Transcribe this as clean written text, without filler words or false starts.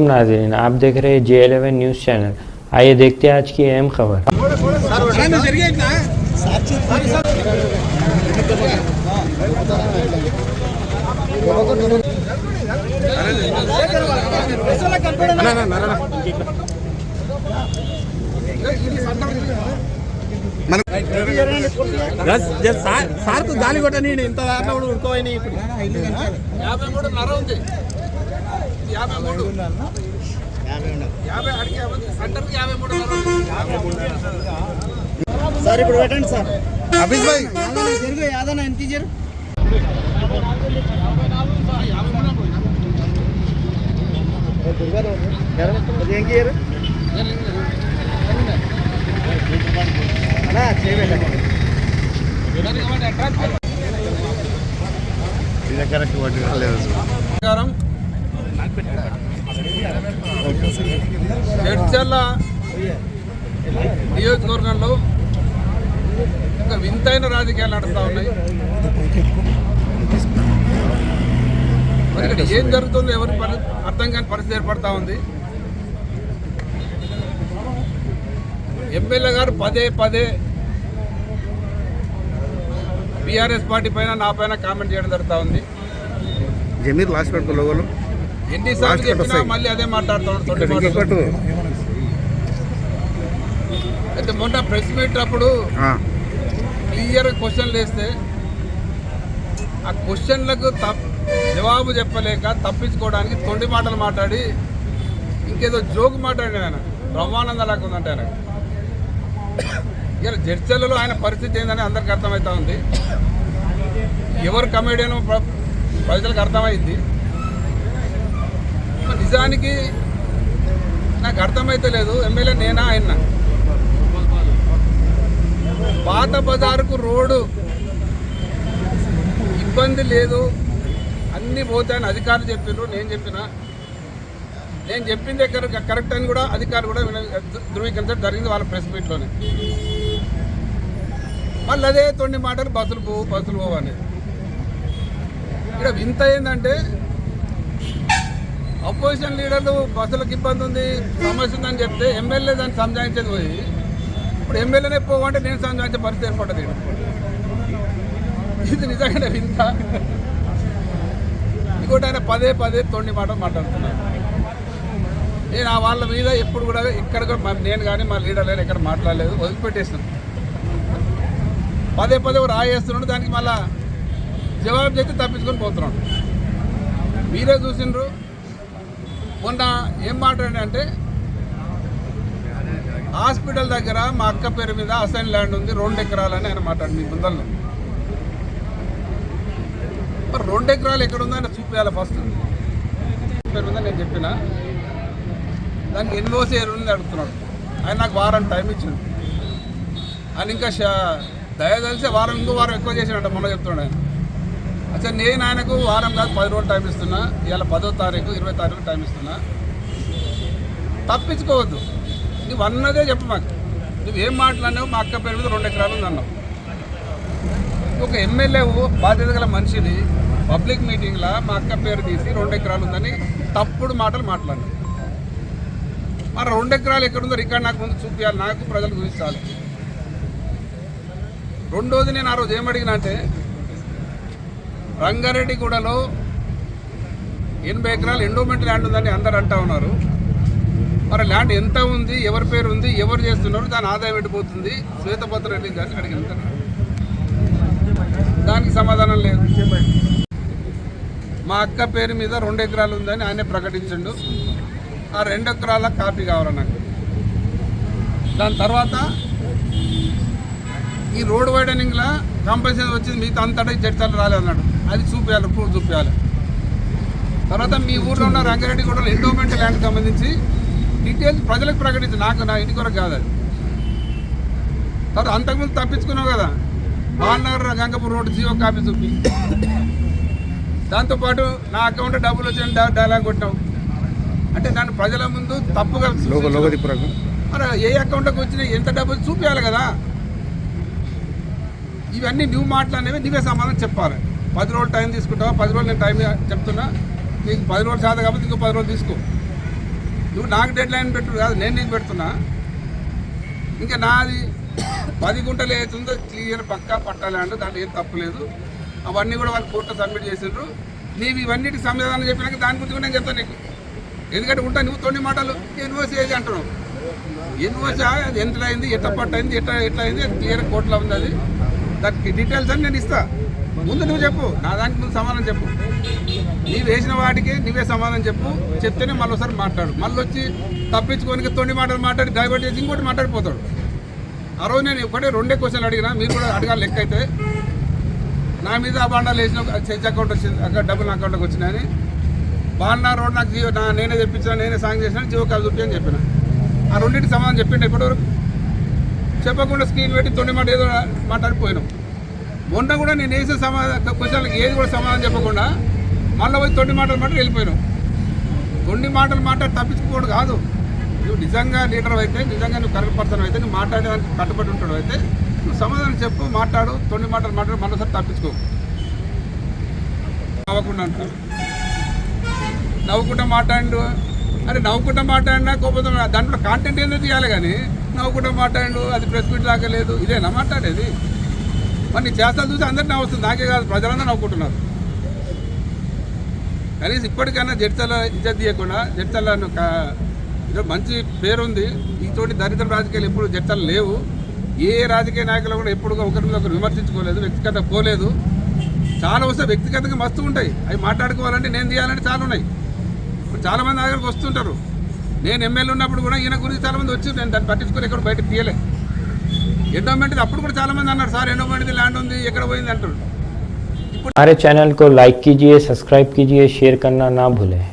अस्सलाम नाज़रीन, आप देख रहे हैं J11 न्यूज़ चैनल। आइए देखते हैं आज की अहम खबर। సార్ గాలి కొట్టని ఇంత దాంట్లో కూడా ఉడుకోవని ఇప్పుడు 53 ఉంది 53 సెంటర్కి 53 సార్ ఇప్పుడు పెట్టండి సార్ అభిష్ భాయ్ జరుగు యాదన ఎంత జరు జడ్చర్ల నియోజకవర్గంలో ఒక వింతైన రాజకీయాలు నడుస్తూ ఉన్నాయి. ఇక్కడ ఏం జరుగుతుందో ఎవరికి అర్థం కాని పరిస్థితి ఏర్పడతా ఉంది. ఎమ్మెల్యే గారు పదే బీఆర్ఎస్ పార్టీ పైన నా పైన కామెంట్ చేయడం జరుగుతూ ఉంది. ఎన్నిసార్లు చెప్పినా మళ్ళీ అదే మాట్లాడుతున్నాడు. అయితే మొన్న ప్రెస్ మీట్ అప్పుడు క్లియర్ క్వశ్చన్లు వేస్తే ఆ క్వశ్చన్లకు జవాబు చెప్పలేక తప్పించుకోవడానికి తొండి మాటలు మాట్లాడి ఇంకేదో జోకు మాట్లాడి ఆయన బ్రహ్మానంద లాగా ఉందంటే ఆయన ఇలా జడ్చర్లలో ఆయన పరిస్థితి ఏందని అందరికి అర్థమవుతా ఉంది. ఎవరు కమెడియన్ ప్రజలకు అర్థమైంది. నిజానికి నాకు అర్థమైతే లేదు. ఎమ్మెల్యే నేనా ఆయన పాత బజారుకు రోడ్డు ఇబ్బంది లేదు అన్నీ పోతాయని అధికారులు చెప్పారు. నేను చెప్పింది కరెక్ట్ అని కూడా అధికారులు కూడా ధృవీకరించడం జరిగింది వాళ్ళ ప్రెస్ మీట్లోనే. మళ్ళీ అదే తొండి మాటలు బస్సులు పోవు అనేది. ఇక్కడ వింత ఏంటంటే అపోజిషన్ లీడర్లు బస్సులకు ఇబ్బంది ఉంది సమస్య ఉందని చెప్తే ఎమ్మెల్యే దాన్ని సంజాయించేది పోయి ఇప్పుడు ఎమ్మెల్యేనే పోవంటే నేను సంజాయించే పరిస్థితి ఏర్పడ్డది. ఇది నిజంగానే వింత. ఇంకోటి ఆయన పదే తొండి మాటలు మాట్లాడుతున్నాను. నేను ఆ వాళ్ళ మీద ఎప్పుడు కూడా ఇక్కడ నేను కానీ మా లీడర్ లేని ఎక్కడ మాట్లాడలేదు, వదిలిపెట్టేస్తున్నాను. పదే రాయేస్తున్నాడు. దానికి మళ్ళా జవాబు చేసి తప్పించుకొని పోతున్నాడు. మీరే చూసిండ్రు. మొన్న ఏం మాట్లాడినంటే హాస్పిటల్ దగ్గర మా అక్క పేరు మీద అసైన్ ల్యాండ్ ఉంది 2 ఎకరాలని ఆయన మాట్లాడి మీ ముందల్లో. మరి 2 ఎకరాలు ఎక్కడ ఉందో ఆయన చూపించాలి. ఫస్ట్ పేరు మీద నేను చెప్పిన దానికి ఎన్ఓసి ఎరువుని అడుగుతున్నాడు. ఆయన నాకు వారం టైం ఇచ్చింది. ఆయన ఇంకా దయదలిసి ఇంకో వారం ఎక్కువ చేసినట్ట మొన్న చెప్తున్నాడు ఆయన. అచ్చా నేను ఆయనకు వారం కాదు 10 రోజులు టైం ఇస్తున్నా. ఇవాళ 10వ తారీఖు 20వ తారీఖు టైం ఇస్తున్నా. తప్పించుకోవద్దు. నువ్వు అన్నదే చెప్పు మాకు. నువ్వేం మాట్లాడినావు? మా అక్క పేరు మీద 2 ఎకరాలు ఉంది అన్నావు. ఒక ఎమ్మెల్యే బాధ్యత గల మనిషిని పబ్లిక్ మీటింగ్లో మా అక్క పేరు తీసి 2 ఎకరాలు ఉందని తప్పుడు మాటలు మాట్లాడినావు. మరి 2 ఎకరాలు ఎక్కడుందో రికార్డు నాకు ముందు చూపించాలి, నాకు ప్రజలు చూపించాలి. రెండోది నేను ఆ రోజు ఏమడిగినా అంటే రంగారెడ్డిగూడలో 80 ఎకరాలు ఎండోమెంట్ ల్యాండ్ ఉందని అందరు అంటూ ఉన్నారు. మరి ల్యాండ్ ఎంత ఉంది, ఎవరి పేరు ఉంది, ఎవరు చేస్తున్నారు, దాని ఆదాయం ఎట్టిపోతుంది, శ్వేతపత్రం రిలీజ్ అని అడిగిన దానికి సమాధానం లేదు. మా అక్క పేరు మీద 2 ఎకరాలు ఉందని ఆయనే ప్రకటించండు. ఆ 2 ఎకరాల కాపీ కావాలి నాకు. దాని తర్వాత ఈ రోడ్ వైడనింగ్లో కంపల్సరీ వచ్చింది, మిగతా అంతటా జడ్చర్లు రాలేదన్నాడు. అది చూపించాలి, ప్రూఫ్ చూపించాలి. తర్వాత మీ ఊర్లో ఉన్న రంగారెడ్డిగూడలో ఎండోమెంట్ ల్యాండ్కి సంబంధించి డీటెయిల్స్ ప్రజలకు ప్రకటించి నా ఇంటి కొరకు కాదు అది. తర్వాత అంతకుముందు తప్పించుకున్నావు కదా Balanagar Gangapur road GO copy చూపి, దాంతోపాటు నా అకౌంట్ డబ్బులు వచ్చిన డైలాగ్ కొట్టావు. అంటే దాన్ని ప్రజల ముందు తప్పుగా మరి ఏ అకౌంట్కి వచ్చినా ఎంత డబ్బులు చూపించాలి కదా. ఇవన్నీ నువ్వు మాట్లాడినవి నువ్వే సమాధానం చెప్పాలి. 10 రోజులు టైం తీసుకుంటావా? 10 రోజులు నేను టైం చెప్తున్నా, నీకు 10 రోజులు సాధ కాబట్టి ఇంకో 10 రోజులు తీసుకో. నువ్వు నాకు డెడ్ లైన్ పెట్టు కాదు, నేను నీకు పెడుతున్నా. ఇంకా నాది 10 గుంటలు ఏతుందో క్లియర్ పక్కా పట్టాలంటే దాంట్లో ఏం తప్పు లేదు. అవన్నీ కూడా వాళ్ళు కోర్టులో సబ్మిట్ చేసిండ్రు. నీవు ఇవన్నిటికి సమాధానం చెప్పినాక దాని గురించి కూడా నేను చెప్తాను నీకు. ఎందుకంటే ఉంటా నువ్వు 20 మాటలు ఎన్ఓసి ఏది అంటున్నావు. ఎన్ఓసి అది ఎంత అయింది, ఎట్లా పట్టయింది, ఎట్లా అయింది, అది క్లియర్ కోర్టులో ఉంది. అది దానికి డీటెయిల్స్ అని నేను ఇస్తా. ముందు నువ్వు చెప్పు, నా దానికి ముందు సమాధానం చెప్పు. నీవు వేసిన వాటికి నువ్వే సమాధానం చెప్పు. చెప్తేనే మళ్ళీ ఒకసారి మాట్లాడు. మళ్ళీ వచ్చి తప్పించుకోనికి 20 మాటలు మాట్లాడి డైవర్ట్ చేసి ఇంకోటి మాట్లాడిపోతాడు. ఆ రోజు నేను ఒకటే 2 క్వశ్చన్లు అడిగినా, మీరు కూడా అడగాలి. లెక్క అయితే నా మీద ఆ బాండాలు వేసిన చెక్ అకౌంట్ వచ్చింది, అక్కడ డబ్బులు నా అకౌంట్లోకి వచ్చినాయని. బాండా రోడ్ నాకు జియో నేనే తెప్పించిన, నేనే సాంగ్ చేసిన, జియో కాల్ చూపి అని చెప్పిన. ఆ రెండింటి సమాధానం చెప్పిండే ఇప్పటివరకు చెప్పకుండా స్క్రీన్ పెట్టి 20 మాట ఏదో మాట్లాడిపోయినాం. మొన్న కూడా నేను వేసిన క్వశ్చన్లకు ఏది కూడా సమాధానం చెప్పకుండా మళ్ళీ పోయి 20 మాటలు మాట వెళ్ళిపోయినావు. 20 మాటలు మాట్లాడి తప్పించుకోవడం కాదు. నువ్వు నిజంగా లీడర్ అయితే, నిజంగా నువ్వు కరెక్ట్ పర్సన్ అయితే, నువ్వు మాట్లాడేదానికి కట్టుబడి ఉంటాడు అయితే నువ్వు సమాధానం చెప్పు, మాట్లాడు. 20 మాటలు మాట్లాడు, మరోసారి తప్పించుకో. నవ్వకుండా అంటారు, నవ్వుకుంటా మాట్లాడు. అరే నవ్వుకుంటా మాట్లాడినా కోపంతో దాంట్లో కాంటెంట్ ఏందో తీయాలి, కానీ నవ్వుకుంటా మాట్లాడు అది ప్రెస్ మీట్ లాగా లేదు. ఇదేనా మాట్లాడేది? మరి నీ చేస్తాలు చూసి అందరినీ నవ్వుతుంది, నాకే కాదు ప్రజలందరూ నవ్వుకుంటున్నారు. కనీసం ఇప్పటికైనా జడ్చల ఇజ్జత్ తీయకుండా, జడ్చల మంచి పేరుంది. ఈతోటి దరిద్ర రాజకీయాలు ఎప్పుడు జడ్చలు లేవు. ఏ రాజకీయ నాయకులు కూడా ఎప్పుడు ఒకరి మీద ఒకరు విమర్శించుకోలేదు, వ్యక్తిగత పోలేదు. చాలా వస్తే వ్యక్తిగతంగా మస్తు ఉంటాయి, అవి మాట్లాడుకోవాలంటే నేను తీయాలంటే చాలా ఉన్నాయి. ఇప్పుడు చాలామంది నా దగ్గరకు వస్తుంటారు. నేను ఎమ్మెల్యే ఉన్నప్పుడు కూడా ఈయన గురించి చాలామంది వచ్చి నేను దాన్ని పట్టించుకొని ఎక్కడ బయటకు తీయలే. ఎండోమెంట్ అప్పుడు కూడా చాలామంది అన్నారు, సార్ ఎండోమెంట్ ల్యాండ్ ఉంది ఎక్కడ పోయింది అంటారు. हमारे चैनल को लाइक कीजिए, सब्सक्राइब कीजिए, शेयर करना ना भूलें।